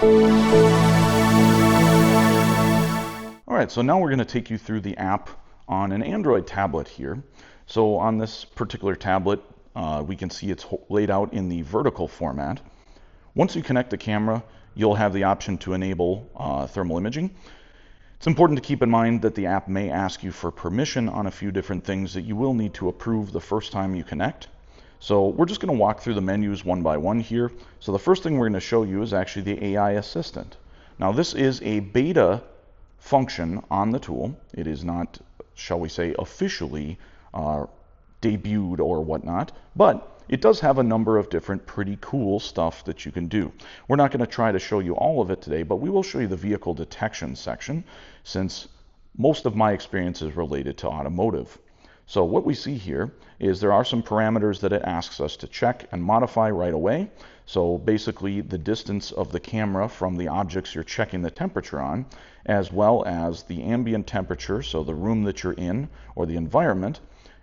All right, so now we're going to take you through the app on an Android tablet here. So on this particular tablet, we can see it's laid out in the vertical format. Once you connect the camera, you'll have the option to enable thermal imaging. It's important to keep in mind that the app may ask you for permission on a few different things that you will need to approve the first time you connect. So we're just going to walk through the menus one by one here. So the first thing we're going to show you is actually the AI assistant. Now this is a beta function on the tool. It is not, shall we say, officially debuted or whatnot, but it does have a number of different pretty cool stuff that you can do. We're not going to try to show you all of it today, but we will show you the vehicle detection section, since most of my experience is related to automotive. So what we see here is there are some parameters that it asks us to check and modify right away. So basically the distance of the camera from the objects you're checking the temperature on, as well as the ambient temperature, so the room that you're in or the environment,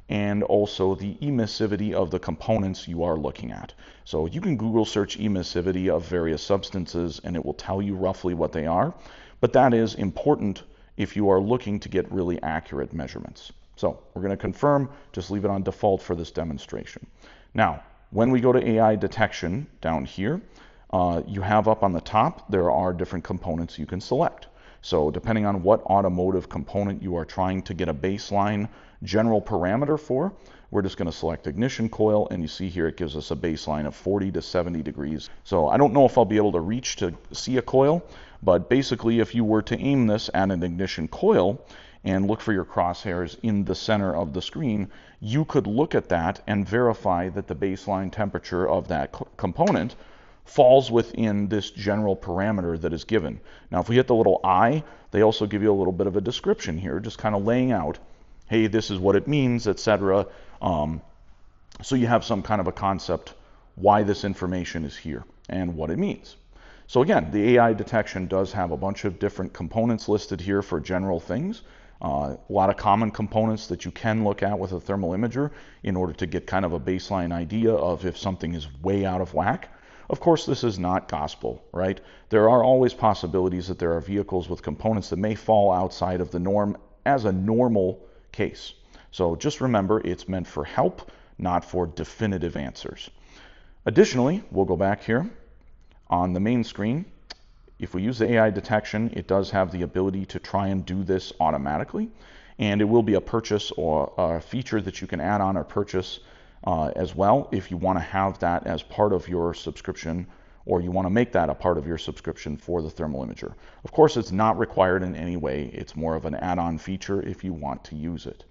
and also the emissivity of the components you are looking at. So you can Google search emissivity of various substances and it will tell you roughly what they are, but that is important if you are looking to get really accurate measurements. So we're going to confirm, just leave it on default for this demonstration. Now, when we go to AI detection down here, you have up on the top, there are different components you can select. So depending on what automotive component you are trying to get a baseline general parameter for, we're just going to select ignition coil, and you see here it gives us a baseline of 40 to 70 degrees. So I don't know if I'll be able to reach to see a coil, but basically if you were to aim this at an ignition coil and look for your crosshairs in the center of the screen, you could look at that and verify that the baseline temperature of that component falls within this general parameter that is given. Now, if we hit the little I, they also give you a little bit of a description here, just kind of laying out, hey, this is what it means, etc. So you have some kind of a concept why this information is here and what it means. So again, the AI detection does have a bunch of different components listed here for general things. A lot of common components that you can look at with a thermal imager in order to get kind of a baseline idea of if something is way out of whack. Of course, this is not gospel, right? There are always possibilities that there are vehicles with components that may fall outside of the norm as a normal case. So just remember, it's meant for help, not for definitive answers. Additionally, we'll go back here on the main screen. If we use the AI detection, it does have the ability to try and do this automatically, and it will be a purchase or a feature that you can add on or purchase as well if you want to have that as part of your subscription, or you want to make that a part of your subscription for the thermal imager. Of course, it's not required in any way. It's more of an add-on feature if you want to use it.